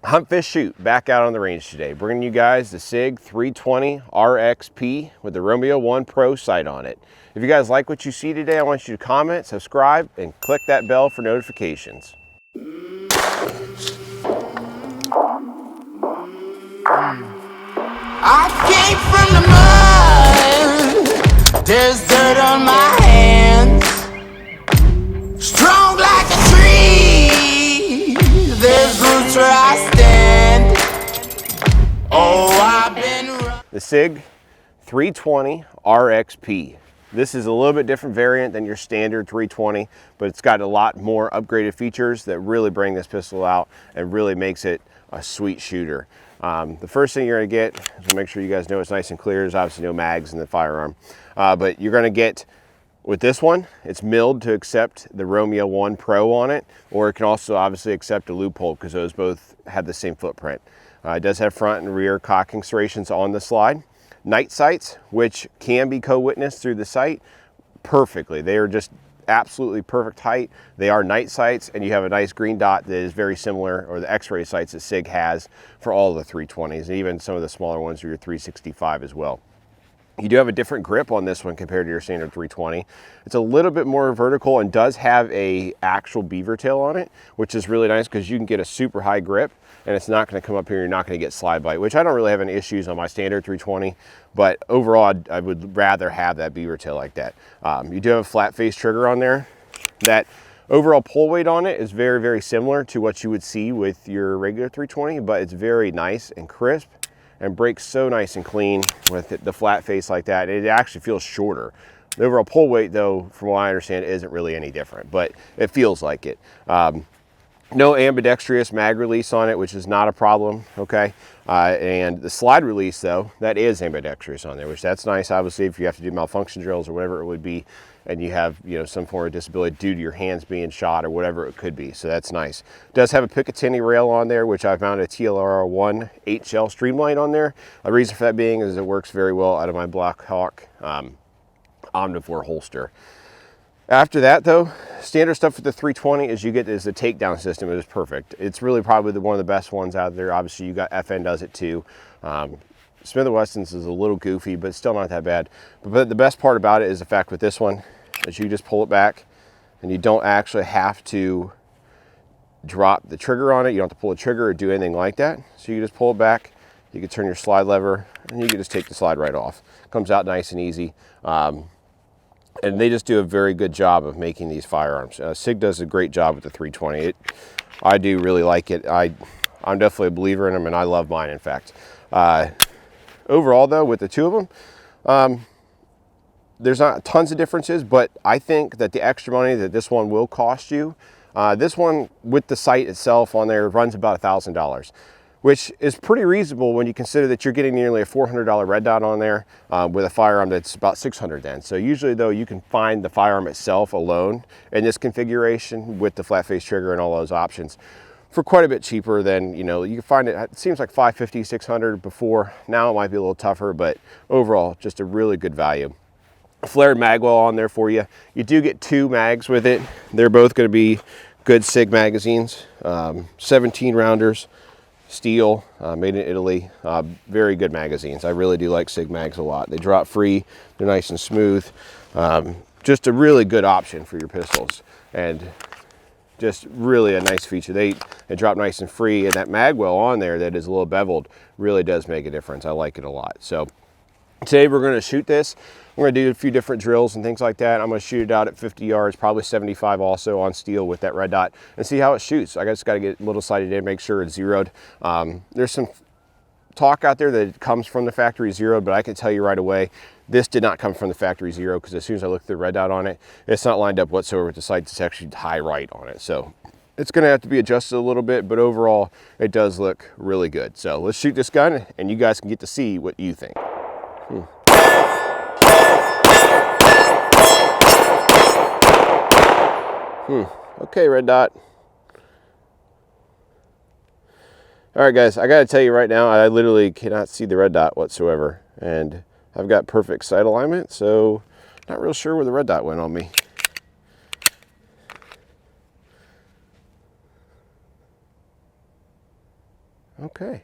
Hunt, fish, shoot, back out on the range today, bringing you guys the Sig 320 RXP with the Romeo1 Pro sight on it. If you guys like what you see today, I want you to comment, subscribe, and click that bell for notifications. I came from the mud, there's dirt on my hands, strong like a tree, there's roots where I stand. Oh, I've been the Sig 320 RXP. This is a little bit different variant than your standard 320, but it's got a lot more upgraded features that really bring this pistol out and really makes it a sweet shooter. The first thing you're gonna get, is to make sure you guys know it's nice and clear, there's obviously no mags in the firearm, but you're gonna get, with this one, it's milled to accept the Romeo1 Pro on it, or it can also obviously accept a loophole because those both have the same footprint. It does have front and rear cocking serrations on the slide. Night sights, which can be co-witnessed through the sight perfectly. They are just absolutely perfect height. They are night sights, and you have a nice green dot that is very similar, or the X-ray sights that Sig has for all the 320s, and even some of the smaller ones are your 365 as well. You do have a different grip on this one compared to your standard 320. It's a little bit more vertical and does have a actual beaver tail on it, which is really nice because you can get a super high grip and it's not going to come up here. You're not going to get slide bite, which I don't really have any issues on my standard 320, but overall I would rather have that beaver tail like that. You do have a flat face trigger on there. That overall pull weight on it is very, very similar to what you would see with your regular 320, but it's very nice and crisp and breaks so nice and clean with the flat face like that. It actually feels shorter. The overall pull weight, though, from what I understand, isn't really any different, but it feels like it. No ambidextrous mag release on it, which is not a problem, okay? And the slide release, though, that is ambidextrous on there, which that's nice, obviously, if you have to do malfunction drills or whatever it would be, and you have, you know, some form of disability due to your hands being shot or whatever it could be, so that's nice. It does have a Picatinny rail on there, which I found a TLR1 8-shell streamline on there. The reason for that being is it works very well out of my Black Hawk Omnivore holster. After that, though, standard stuff for the 320 is you get is the takedown system. It is perfect. It's really probably one of the best ones out there. Obviously, you got FN does it too. Smith & Wesson's is a little goofy, but still not that bad. But the best part about it is the fact with this one is you just pull it back and you don't actually have to drop the trigger on it. You don't have to pull the trigger or do anything like that. So you just pull it back, you can turn your slide lever, and you can just take the slide right off. Comes out nice and easy. And they just do a very good job of making these firearms. Sig does a great job with the 320. I do really like it. I'm definitely a believer in them, and I love mine, in fact. Overall, though, with the two of them, there's not tons of differences, but I think that the extra money that this one will cost you, this one with the sight itself on there runs about $1,000. Which is pretty reasonable when you consider that you're getting nearly a $400 red dot on there with a firearm that's about $600 then. So usually, though, you can find the firearm itself alone in this configuration with the flat face trigger and all those options for quite a bit cheaper than, you know, you can find it seems like $550, $600 before. Now it might be a little tougher, but overall, just a really good value. Flared magwell on there for you. You do get 2 mags with it. They're both going to be good Sig magazines, 17 rounders. Steel, made in Italy, very good magazines. I really do like Sig mags a lot. They drop free, they're nice and smooth. Just a really good option for your pistols, and just really a nice feature. They drop nice and free, and that magwell on there that is a little beveled really does make a difference. I like it a lot. So today we're going to shoot this. We're going to do a few different drills and things like that. I'm going to shoot it out at 50 yards, probably 75 also on steel with that red dot, and see how it shoots. I just got to get a little sighted in, make sure it's zeroed. There's some talk out there that it comes from the factory zeroed, but I can tell you right away, this did not come from the factory zero, because as soon as I looked at the red dot on it, it's not lined up whatsoever with the sights. It's actually high right on it. So it's going to have to be adjusted a little bit, but overall, it does look really good. So let's shoot this gun, and you guys can get to see what you think. Okay, red dot. All right, guys, I got to tell you right now, I literally cannot see the red dot whatsoever, and I've got perfect sight alignment, so not real sure where the red dot went on me. Okay.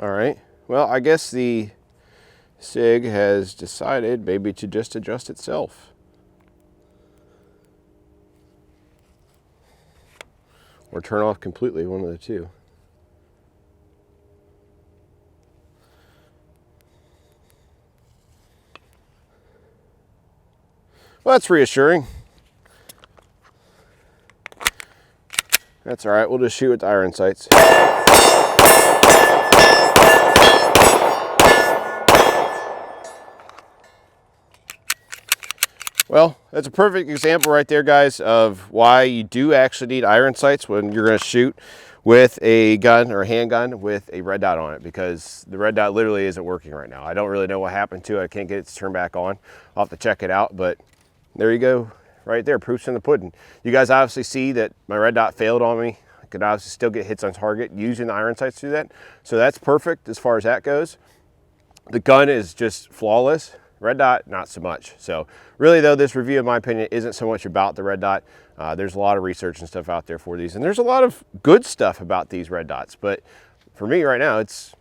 All right. Well, I guess the Sig has decided maybe to just adjust itself. Or turn off completely, one of the two. Well, that's reassuring. That's all right, we'll just shoot with the iron sights. Well, that's a perfect example right there, guys, of why you do actually need iron sights when you're going to shoot with a gun or a handgun with a red dot on it, because the red dot literally isn't working right now. I don't really know what happened to it. I can't get it to turn back on. I'll have to check it out, but there you go. Right there, proof's in the pudding. You guys obviously see that my red dot failed on me. I could obviously still get hits on target using the iron sights to do that. So that's perfect as far as that goes. The gun is just flawless. Red dot, not so much. So really though, this review in my opinion isn't so much about the red dot. There's a lot of research and stuff out there for these, and there's a lot of good stuff about these red dots, but for me right now, it's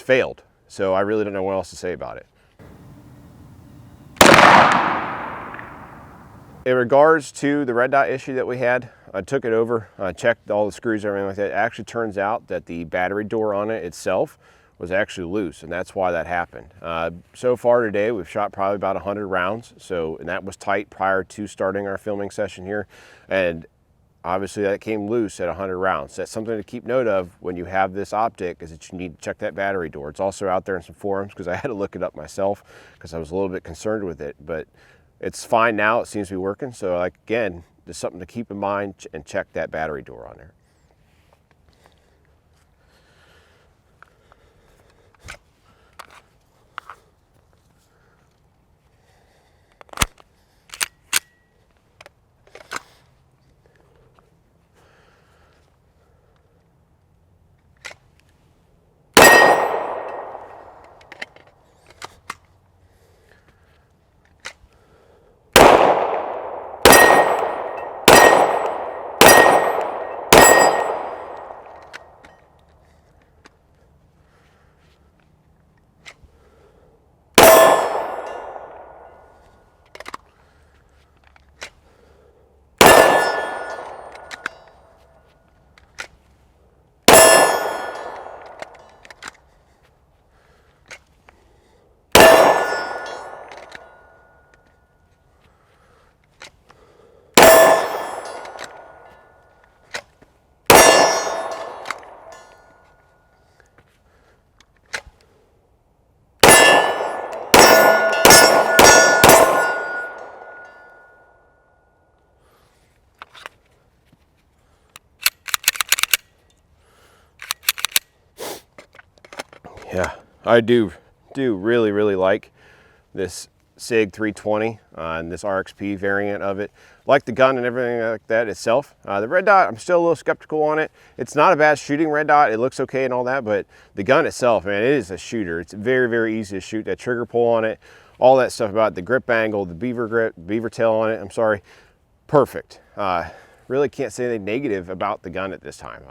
failed. So I really don't know what else to say about it. In regards to the red dot issue that we had, I took it over, checked all the screws and everything like that. It actually turns out that the battery door on it itself was actually loose, and that's why that happened. So far today, we've shot probably about 100 rounds, and that was tight prior to starting our filming session here, and obviously that came loose at 100 rounds. That's something to keep note of when you have this optic, is that you need to check that battery door. It's also out there in some forums, because I had to look it up myself because I was a little bit concerned with it, but it's fine now. It seems to be working. So like, again, just something to keep in mind, and check that battery door on there. Yeah, I do really like this Sig 320 and this RXP variant of it. Like the gun and everything like that itself. The red dot, I'm still a little skeptical on it. It's not a bad shooting red dot. It looks okay and all that, but the gun itself, man, it is a shooter. It's very easy to shoot. That trigger pull on it, all that stuff about the grip angle, the beaver tail on it, I'm sorry, perfect. Really can't say anything negative about the gun at this time.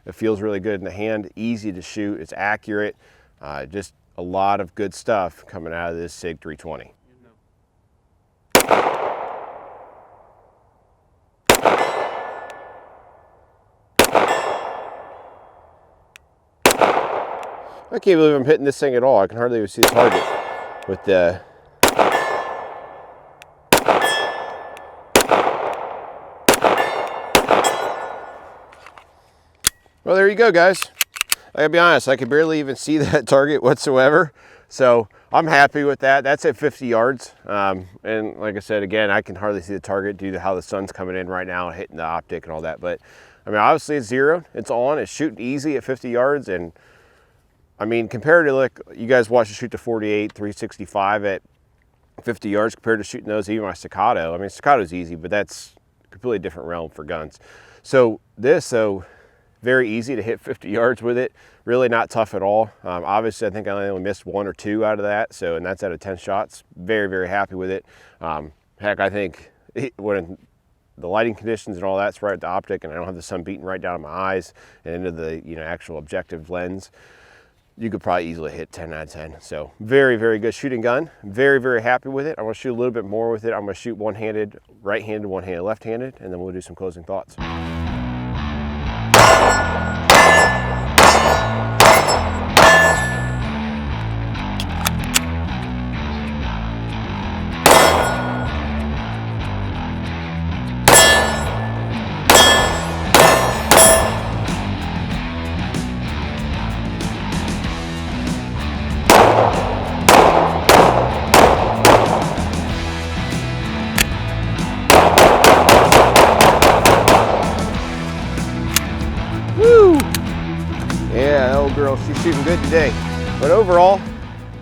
It feels really good in the hand, easy to shoot, it's accurate, just a lot of good stuff coming out of this Sig 320. I can't believe I'm hitting this thing at all. I can hardly even see the target with the... Well, there you go, guys. I gotta be honest, I could barely even see that target whatsoever. So I'm happy with that. That's at 50 yards. And like I said, again, I can hardly see the target due to how the sun's coming in right now and hitting the optic and all that. But I mean, obviously it's zeroed, it's on, it's shooting easy at 50 yards. And I mean, compared to, like, you guys watch it shoot to 48, 365 at 50 yards compared to shooting those, even my staccato. I mean, staccato's easy, but that's a completely different realm for guns. So very easy to hit 50 yards with it. Really not tough at all. Obviously, I think I only missed 1 or 2 out of that. And that's out of 10 shots. Very happy with it. Heck, I think when the lighting conditions and all that's right at the optic, and I don't have the sun beating right down on my eyes and into the actual objective lens, you could probably easily hit 10 out of 10. So very, very good shooting gun. Very, very happy with it. I'm gonna shoot a little bit more with it. I'm gonna shoot one-handed, right-handed, one-handed, left-handed, and then we'll do some closing thoughts. Yeah, that old girl, she's shooting good today. But overall,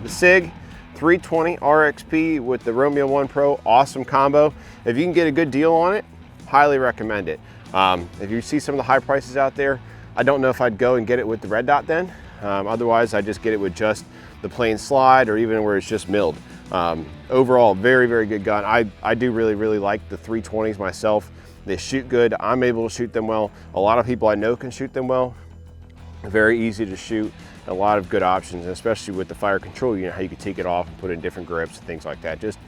the Sig 320 RXP with the Romeo1 Pro, awesome combo. If you can get a good deal on it, highly recommend it. If you see some of the high prices out there, I don't know if I'd go and get it with the red dot then. Otherwise, I just get it with just the plain slide or even where it's just milled. Overall, very, very good gun. I do really, really like the 320s myself. They shoot good. I'm able to shoot them well. A lot of people I know can shoot them well. Very easy to shoot, a lot of good options, and especially with the fire control, you know how you can take it off and put in different grips and things like that. Just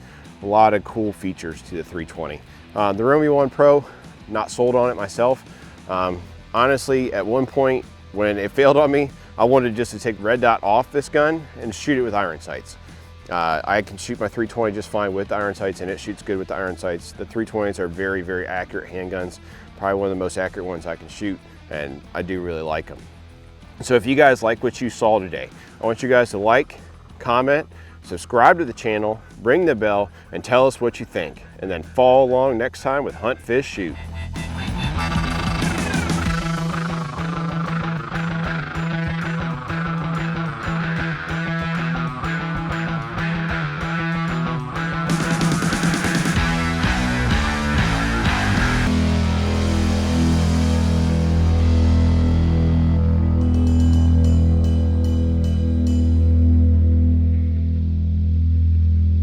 a lot of cool features to the 320. The Romeo1 Pro, not sold on it myself. Honestly, at one point when it failed on me, I wanted just to take red dot off this gun and shoot it with iron sights. I can shoot my 320 just fine with iron sights, and it shoots good with the iron sights. The 320s are very, very accurate handguns, probably one of the most accurate ones I can shoot, and I do really like them. So if you guys like what you saw today, I want you guys to like, comment, subscribe to the channel, ring the bell, and tell us what you think. And then follow along next time with Hunt, Fish, Shoot.